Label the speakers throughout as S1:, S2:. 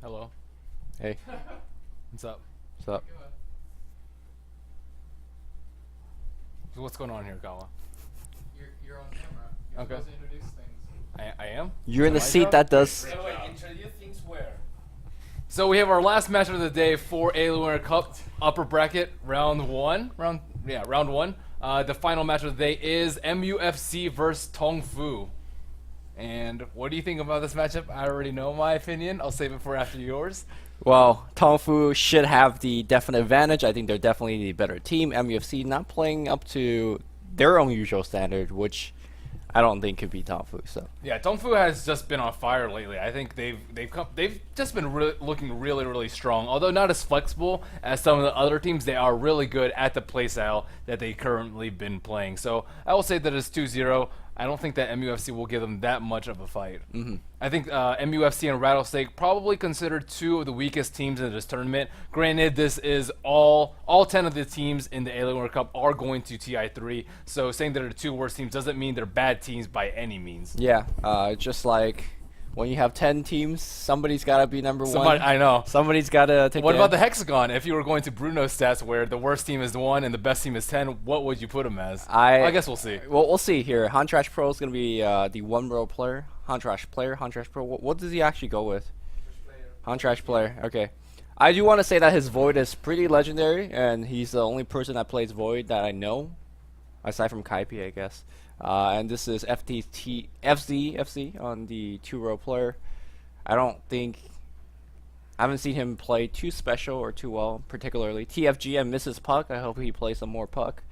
S1: Hello.
S2: Hey.
S1: What's up?
S2: What's up?
S1: So what's going on here, Kawa?
S3: You're on camera. You're
S1: Okay.
S3: supposed to introduce things.
S1: I am?
S2: You're in the
S1: My
S2: seat
S1: job?
S2: that does.
S1: Wait, introduce things where? So we have our last match of the day for Alienware Cup upper bracket round one. Round one. The final match of the day is MUFC versus Tongfu. And what do you think about this matchup? I already know my opinion. I'll save it for after yours.
S2: Well, Tongfu should have the definite advantage. I think they're definitely the better team. MUFC not playing up to their own usual standard, which I don't think could be Tongfu. So
S1: Yeah, Tongfu has just been on fire lately. I think they've just been looking really strong. Although not as flexible as some of the other teams, they are really good at the playstyle that they currently been playing. So I will say that it's 2-0. I don't think that MUFC will give them that much of a fight. I think MUFC and Rattlesnake probably considered two of the weakest teams in this tournament. Granted, this is all 10 of the teams in the Alienware Cup are going to TI3. So saying that they're the two worst teams doesn't mean they're bad teams by any means.
S2: yeah, just like when you have 10 teams, somebody's got to be number one.
S1: I know.
S2: Somebody's got to take.
S1: What about the hexagon? If you were going to Bruno's stats where the worst team is 1 and the best team is 10, what would you put him as? I guess we'll see.
S2: Well, we'll see here. Hantrash Pro is going to be the one-row player. Hantrash Pro. What does he actually go with? Hantrash player. Okay. I do want to say that his Void is pretty legendary, and he's the only person that plays Void that I know, aside from Kaipi, I guess. And this is FZ on the 2-row player. I haven't seen him play too special or too well, particularly. TFG and Mrs. Puck, I hope he plays some more Puck.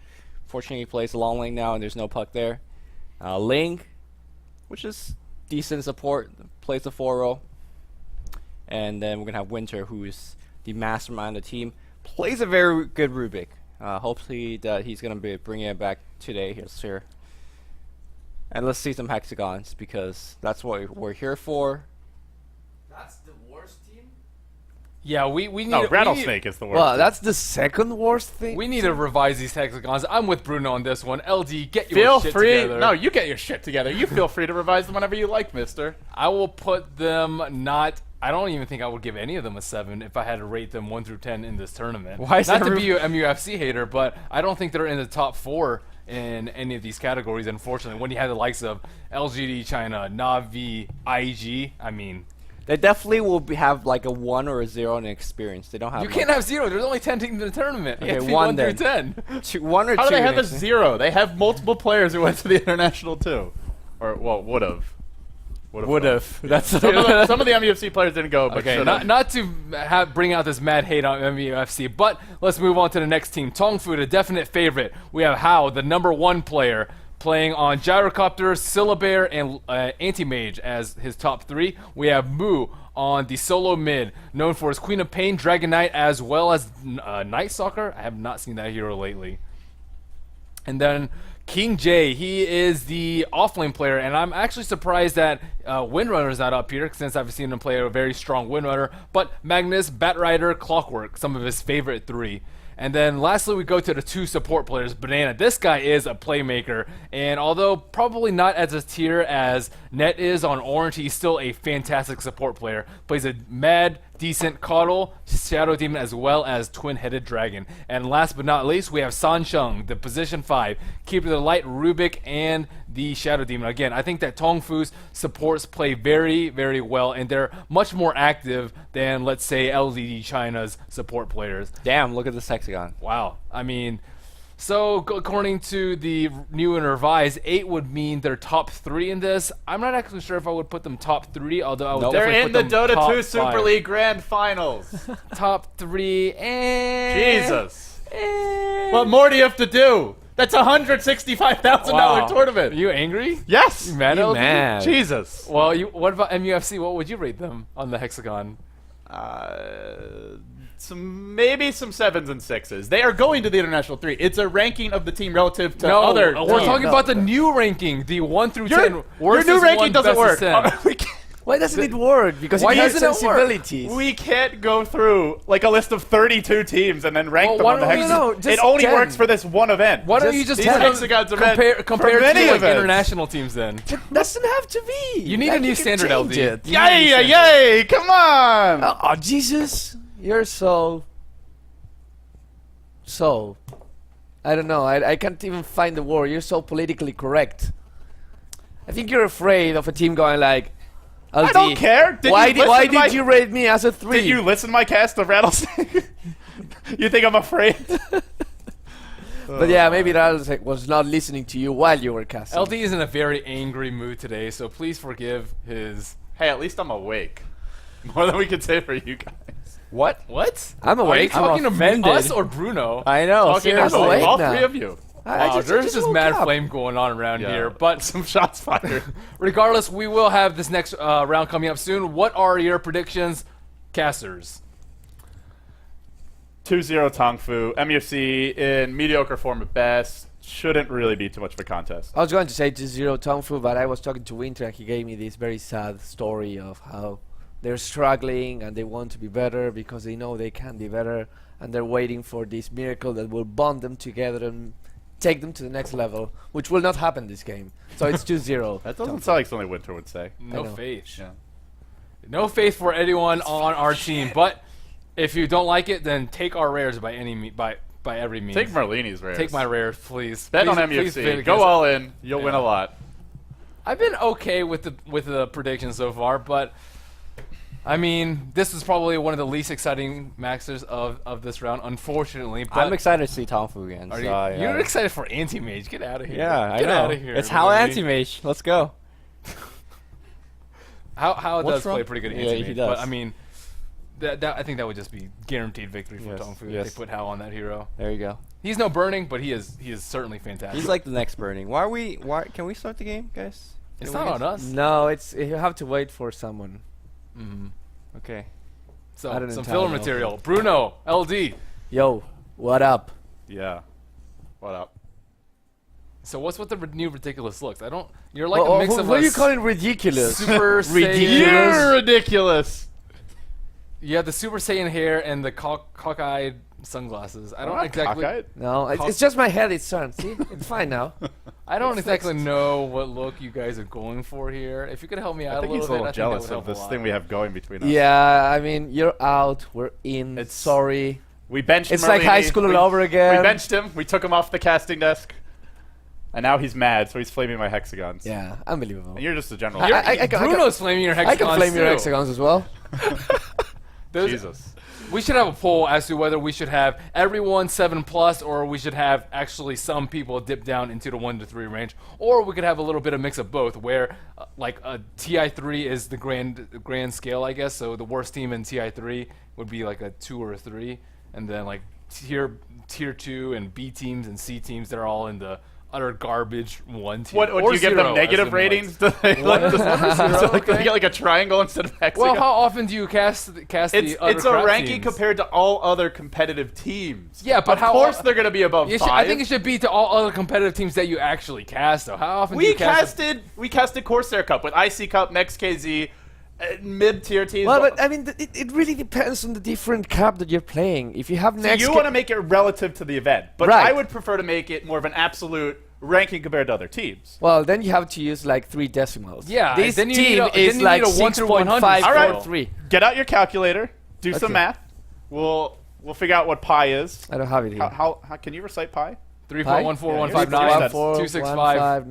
S2: Fortunately, he plays long lane now, and there's no Puck there. Ling, which is decent support, plays the 4-row. And then we're going to have Winter, who is the mastermind of the team. Plays a very good Rubik. Hopefully that he's going to be bringing it back today. Here. And let's see some hexagons, because that's what we're here for.
S1: That's the worst team? Yeah, we need
S4: No, Rattlesnake is the worst.
S5: Well, that's the second worst thing.
S1: We need to revise these hexagons. I'm with Bruno on this one. LG, get your shit together.
S4: No, you get your shit together. You feel free to revise them whenever you like, mister.
S1: I will put them not... I don't even think I would give any of them a 7 if I had to rate them 1 through 10 in this tournament.
S2: Why is
S1: not
S2: there
S1: to be a MUFC hater, but I don't think they're in the top 4 in any of these categories, unfortunately. When you have the likes of LGD, China, Navi, IG, I mean...
S2: They definitely will have like a 1 or a 0 in experience. They don't have...
S1: You can't have 0. There's only 10 teams in the tournament.
S2: Okay,
S1: It has to be
S2: 1
S1: 1 through
S2: then.
S1: 10.
S2: 1 or 2.
S4: How do they have
S2: in
S4: a 0? They have multiple players who went to the international too, or well, would have.
S2: That's
S4: Some of the MUFC players didn't go, but
S1: Okay, not to bring out this mad hate on MUFC, but let's move on to the next team. Tongfu, the definite favorite. We have Hao, the #1 player, playing on Gyrocopter, Syllabear, and Anti-Mage as his top 3. We have Mu on the solo mid, known for his Queen of Pain, Dragon Knight, as well as Night Stalker. I have not seen that hero lately. And then King J, he is the offlane player, and I'm actually surprised that Windrunner is not up here, since I've seen him play a very strong Windrunner. But Magnus, Batrider, Clockwork, some of his favorite 3. And then lastly, we go to the 2 support players. Banana, this guy is a playmaker, and although probably not as a tier as Net is on Orange, he's still a fantastic support player. Plays a mad, decent Coddle, Shadow Demon, as well as Twin-Headed Dragon. And last but not least, we have San Sheng, the position 5, Keeper of the Light, Rubik, and the Shadow Demon. Again, I think that Tongfu's supports play very well, and they're much more active than, let's say, LGD China's support players.
S2: Damn, look at this hexagon.
S1: Wow. I mean, so according to the new and revised, 8 would mean they're top 3 in this. I'm not actually sure if I would put them top 3, although I would
S4: they're
S1: definitely
S4: in the
S1: put them
S4: Dota
S1: top
S4: 2 Super
S1: 5.
S4: League Grand Finals.
S1: Top 3, and...
S4: Jesus. What more do you have to do? That's a $165,000
S1: Wow.
S4: tournament.
S1: Are you angry?
S4: Yes.
S1: You mad, LG?
S5: Man.
S4: Jesus.
S1: Well, what about MUFC? What would you rate them on the hexagon?
S4: Maybe some 7s and 6s. They are going to the international 3. It's a ranking of the team relative to
S1: No,
S4: other.
S1: we're
S4: teams.
S1: talking about the new ranking, the 1 through 10.
S4: Your
S1: Worst
S4: new
S1: is
S4: ranking
S1: 1,
S4: doesn't
S1: best is
S4: work.
S1: 10.
S5: Why doesn't it work? Because
S1: Why
S5: it has
S1: doesn't it work?
S5: sensibilities.
S4: We can't go through like a list of 32 teams and then rank
S1: Well,
S4: them
S1: why
S4: on the
S1: don't we-
S4: hexagon.
S5: no,
S4: It
S5: just
S4: only
S5: 10.
S4: works for this one event.
S1: Why don't you just
S4: These
S1: put them
S4: hexagons are meant
S1: compared
S4: for
S1: to
S4: many
S1: like
S4: events.
S1: international teams then?
S5: It doesn't have to be.
S1: You need a
S5: Like,
S1: new
S5: you can
S1: standard,
S5: change
S1: LD.
S5: it.
S4: Yay, yay, come on!
S5: Oh, Jesus. You're so... I don't know. I can't even find the word. You're so politically correct. I think you're afraid of a team going like... LD,
S4: I don't care.
S5: Why
S4: listen to my-
S5: did you rate me as a 3?
S4: Did you listen to my cast of Rattlesnake? You think I'm afraid?
S5: But yeah, maybe Rattlesnake was not listening to you while you were casting.
S1: LD is in a very angry mood today, so please forgive his.
S4: Hey, at least I'm awake. More than we could say for you guys.
S2: What?
S1: What?
S5: I'm
S1: Are you
S5: awake.
S1: talking to
S2: offended.
S1: us or Bruno?
S2: I know.
S4: Talking
S2: seriously.
S4: to
S5: awake
S4: all
S5: now.
S4: 3 of you.
S5: I
S1: Wow, there's just
S5: woke
S1: mad
S5: up.
S1: flame going on around
S4: Yeah.
S1: here. But
S4: Some shots fired.
S1: regardless, we will have this next round coming up soon. What are your predictions, casters?
S4: 2-0 Tongfu. MUFC in mediocre form at best. Shouldn't really be too much of a contest.
S5: I was going to say 2-0 Tongfu, but I was talking to Winter and he gave me this very sad story of how they're struggling and they want to be better because they know they can be better and they're waiting for this miracle that will bond them together and take them to the next level, which will not happen this game. So it's 2-0.
S4: That doesn't sound like something Winter would say.
S1: No
S5: know.
S1: faith.
S4: Yeah.
S1: No faith for anyone on our team. But if you don't like it, then take our rares by every means.
S4: Take Merlini's rares.
S1: Take my rares, please.
S4: Bet
S1: Please-
S4: on
S1: please
S4: MUFC.
S1: bet
S4: Go
S1: against-
S4: all in. You'll win
S1: Yeah.
S4: a lot.
S1: I've been okay with the predictions so far, but I mean, this is probably one of the least exciting maxers of this round, unfortunately. But
S2: I'm excited to see Tongfu again.
S1: Are
S2: so
S1: you,
S2: I,
S1: you're excited for anti-mage? Get out of here!
S2: Yeah, I
S1: Get
S2: know.
S1: out of here!
S2: It's how
S1: everybody.
S2: anti-mage. Let's go.
S1: How
S2: What's
S1: does
S2: wrong?
S1: play pretty good
S2: Yeah,
S1: anti-mage,
S2: he does.
S1: but I mean, that I think that would just be guaranteed victory for
S2: Yes,
S1: Tongfu if
S2: yes.
S1: they put Hal on that hero.
S2: There you go.
S1: He's no burning, but he is certainly fantastic.
S2: He's like the next burning. Why can we start the game, guys?
S1: it's
S2: Can
S1: not
S2: we
S1: on
S2: guys-
S1: us.
S5: No, it's you have to wait for someone.
S1: Mm-hmm.
S2: Okay.
S1: So
S5: I don't
S1: some
S5: entirely
S1: filler
S5: know.
S1: material. Bruno, LD.
S5: Yo, what up?
S4: Yeah. What up?
S1: So what's with the new ridiculous looks? I don't. You're like
S5: Well,
S1: a mix of
S5: what
S1: a
S5: are you calling ridiculous?
S1: Super
S5: Ridiculous.
S1: Saiyan.
S4: You're ridiculous.
S1: You have the Super Saiyan hair and the cockeyed sunglasses. I don't
S4: Not
S1: exactly.
S4: cockeyed.
S5: No, it's just my head. It's turned. See, it's fine now.
S1: I don't exactly know what look you guys are going for here. If you could help me out
S4: I think
S1: a
S4: he's
S1: little
S4: a
S1: bit,
S4: little
S1: I think that
S4: jealous
S1: would
S4: of
S1: help
S4: this
S1: a lot.
S4: thing we have going between us.
S5: Yeah, I mean, you're out. We're in.
S4: It's-
S5: Sorry.
S4: We benched
S5: It's like
S4: Merlini.
S5: high school all over
S4: We
S5: again.
S4: benched him. We took him off the casting desk. And now he's mad, so he's flaming my hexagons.
S5: Yeah, unbelievable.
S4: And you're just a general.
S5: I can-
S1: Bruno's flaming your
S5: I
S1: hexagons
S5: can flame your
S1: too.
S5: hexagons as well.
S1: Those-
S4: Jesus.
S1: We should have a poll as to whether we should have everyone 7+, or we should have actually some people dip down into the 1 to 3 range, or we could have a little bit of mix of both, where like a TI3 is the grand scale, I guess. So the worst team in TI3 would be like a 2 or a 3, and then like tier 2 and B teams and C teams that are all in the utter garbage 1 tier.
S4: What
S1: or
S4: do you give
S1: 0,
S4: them
S1: as
S4: negative
S1: in
S4: ratings?
S1: likes.
S4: Do they like
S1: zero,
S4: so like they
S1: okay.
S4: get like a triangle instead of hexagon?
S1: Well, how often do you cast the
S4: it's
S1: other
S4: a
S1: crap
S4: ranking
S1: teams?
S4: compared to all other competitive teams.
S1: Yeah, but
S4: of
S1: how
S4: course
S1: o-
S4: they're going to be above
S1: You should,
S4: 5.
S1: I think it should be to all other competitive teams that you actually cast, though. How often do
S4: we
S1: you cast?
S4: we casted Corsair Cup with IC Cup, Next KZ, mid-tier teams.
S5: Well, but I mean, it really depends on the different cap that you're playing. If you have
S4: so
S5: next,
S4: you want to make it relative to the event, but
S5: Right.
S4: I would prefer to make it more of an absolute ranking compared to other teams.
S5: well, then you have to use like 3 decimals.
S1: Yeah,
S5: this
S1: then you need
S5: team
S1: a- then
S5: is
S1: you
S5: like
S1: need a 1 through 100
S4: scale.
S5: 6.543.
S4: Get out your calculator, do some
S5: Okay.
S4: math. We'll figure out what pi is.
S5: I don't have it here.
S4: How can you recite pi?
S1: 3.14159
S4: Yeah,
S1: 265.